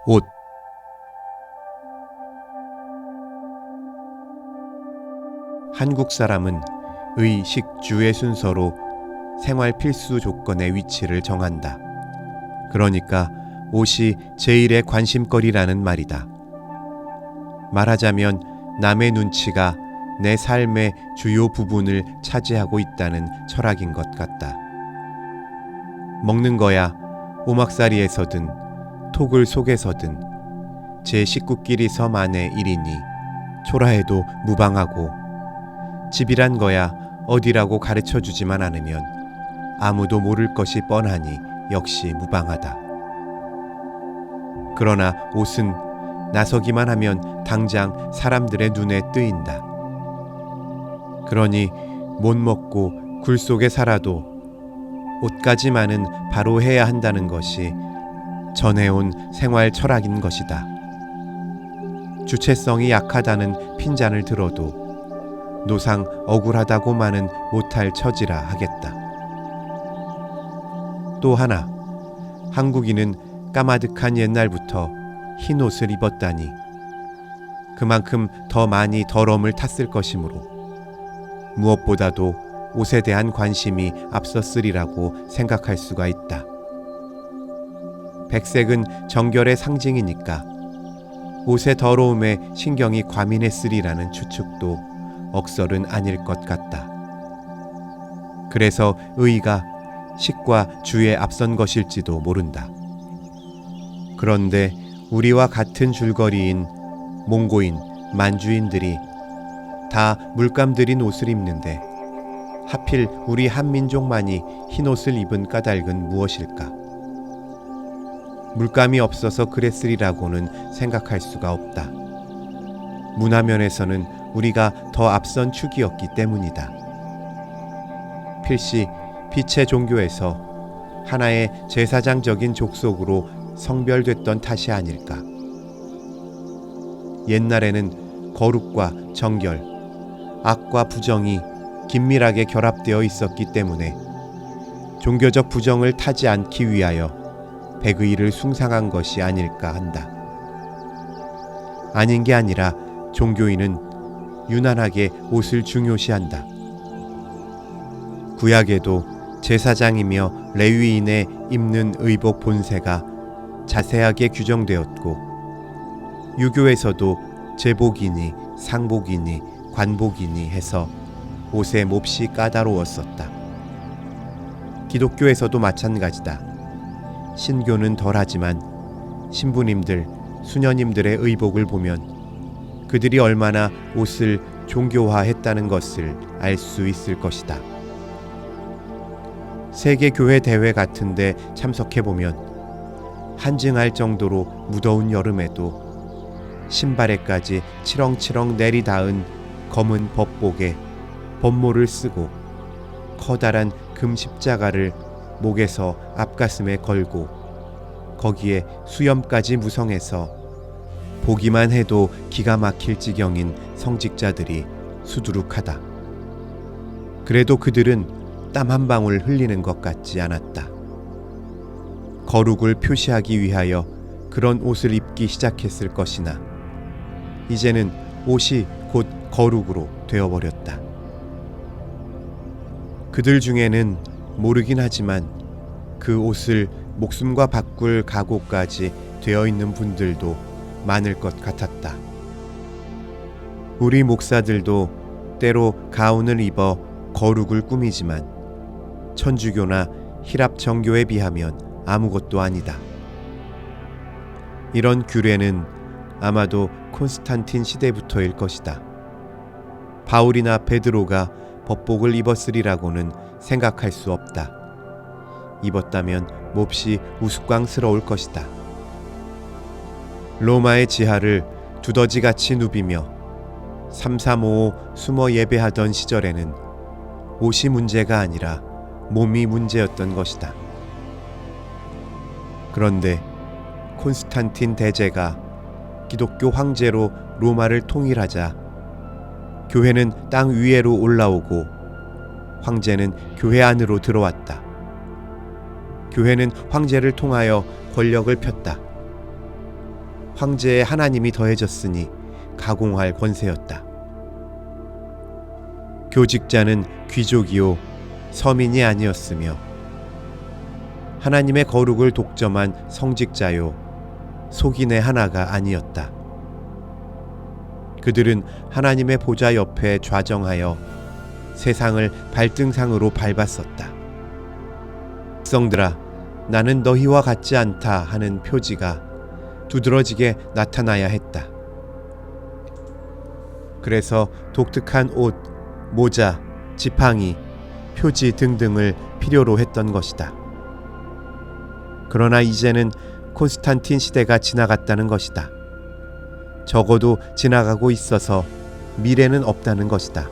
옷. 한국 사람은 의, 식, 주의 순서로 생활 필수 조건의 위치를 정한다. 그러니까 옷이 제일의 관심거리라는 말이다. 말하자면 남의 눈치가 내 삶의 주요 부분을 차지하고 있다는 철학인 것 같다. 먹는 거야 오막살이에서든 토굴 속에서든 제 식구끼리서만의 일이니 초라해도 무방하고, 집이란 거야 어디라고 가르쳐주지만 않으면 아무도 모를 것이 뻔하니 역시 무방하다. 그러나 옷은 나서기만 하면 당장 사람들의 눈에 뜨인다. 그러니 못 먹고 굴 속에 살아도 옷까지만은 바로 해야 한다는 것이 전해온 생활 철학인 것이다. 주체성이 약하다는 핀잔을 들어도 노상 억울하다고만은 못할 처지라 하겠다. 또 하나, 한국인은 까마득한 옛날부터 흰 옷을 입었다니 그만큼 더 많이 더러움을 탔을 것이므로 무엇보다도 옷에 대한 관심이 앞섰으리라고 생각할 수가 있다. 백색은 정결의 상징이니까 옷의 더러움에 신경이 과민했으리라는 추측도 억설은 아닐 것 같다. 그래서 의가 식과 주에 앞선 것일지도 모른다. 그런데 우리와 같은 줄거리인 몽고인, 만주인들이 다 물감 들인 옷을 입는데 하필 우리 한민족만이 흰 옷을 입은 까닭은 무엇일까? 물감이 없어서 그랬으리라고는 생각할 수가 없다. 문화면에서는 우리가 더 앞선 축이었기 때문이다. 필시 빛의 종교에서 하나의 제사장적인 족속으로 성별됐던 탓이 아닐까. 옛날에는 거룩과 정결, 악과 부정이 긴밀하게 결합되어 있었기 때문에 종교적 부정을 타지 않기 위하여 백의를 숭상한 것이 아닐까 한다. 아닌 게 아니라 종교인은 유난하게 옷을 중요시한다. 구약에도 제사장이며 레위인의 입는 의복 본세가 자세하게 규정되었고, 유교에서도 제복이니 상복이니 관복이니 해서 옷의 몹시 까다로웠었다. 기독교에서도 마찬가지다. 신교는 덜하지만 신부님들, 수녀님들의 의복을 보면 그들이 얼마나 옷을 종교화했다는 것을 알 수 있을 것이다. 세계교회 대회 같은데 참석해보면 한증할 정도로 무더운 여름에도 신발에까지 치렁치렁 내리닿은 검은 법복에 법모를 쓰고 커다란 금 십자가를 목에서 앞가슴에 걸고 거기에 수염까지 무성해서 보기만 해도 기가 막힐 지경인 성직자들이 수두룩하다. 그래도 그들은 땀 한 방울 흘리는 것 같지 않았다. 거룩을 표시하기 위하여 그런 옷을 입기 시작했을 것이나 이제는 옷이 곧 거룩으로 되어버렸다. 그들 중에는 모르긴 하지만 그 옷을 목숨과 바꿀 각오까지 되어 있는 분들도 많을 것 같았다. 우리 목사들도 때로 가운을 입어 거룩을 꾸미지만 천주교나 히랍 정교에 비하면 아무것도 아니다. 이런 규례는 아마도 콘스탄틴 시대부터일 것이다. 바울이나 베드로가 법복을 입었으리라고는 생각할 수 없다. 입었다면 몹시 우스꽝스러울 것이다. 로마의 지하를 두더지같이 누비며 335 숨어 예배하던 시절에는 옷이 문제가 아니라 몸이 문제였던 것이다. 그런데 콘스탄틴 대제가 기독교 황제로 로마를 통일하자 교회는 땅 위에로 올라오고 황제는 교회 안으로 들어왔다. 교회는 황제를 통하여 권력을 폈다. 황제의 하나님이 더해졌으니 가공할 권세였다. 교직자는 귀족이요 서민이 아니었으며 하나님의 거룩을 독점한 성직자요 속인의 하나가 아니었다. 그들은 하나님의 보좌 옆에 좌정하여 세상을 발등상으로 밟았었다. 백성들아, 나는 너희와 같지 않다 하는 표지가 두드러지게 나타나야 했다. 그래서 독특한 옷, 모자, 지팡이, 표지 등등을 필요로 했던 것이다. 그러나 이제는 콘스탄틴 시대가 지나갔다는 것이다. 적어도 지나가고 있어서 미래는 없다는 것이다.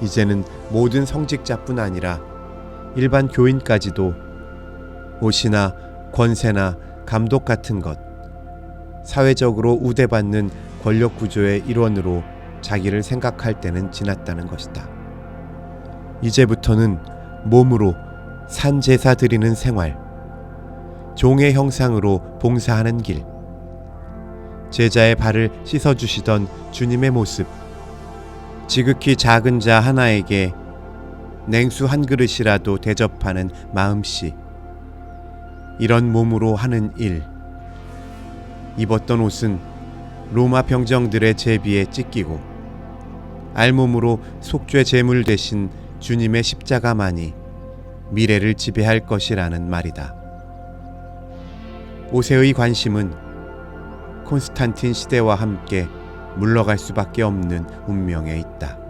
이제는 모든 성직자뿐 아니라 일반 교인까지도 옷이나 권세나 감독 같은 것, 사회적으로 우대받는 권력 구조의 일원으로 자기를 생각할 때는 지났다는 것이다. 이제부터는 몸으로 산제사 드리는 생활, 종의 형상으로 봉사하는 길, 제자의 발을 씻어주시던 주님의 모습, 지극히 작은 자 하나에게 냉수 한 그릇이라도 대접하는 마음씨, 이런 몸으로 하는 일, 입었던 옷은 로마 병정들의 제비에 찢기고 알몸으로 속죄 제물 대신 주님의 십자가만이 미래를 지배할 것이라는 말이다. 옷에의 관심은 콘스탄틴 시대와 함께 물러갈 수밖에 없는 운명에 있다.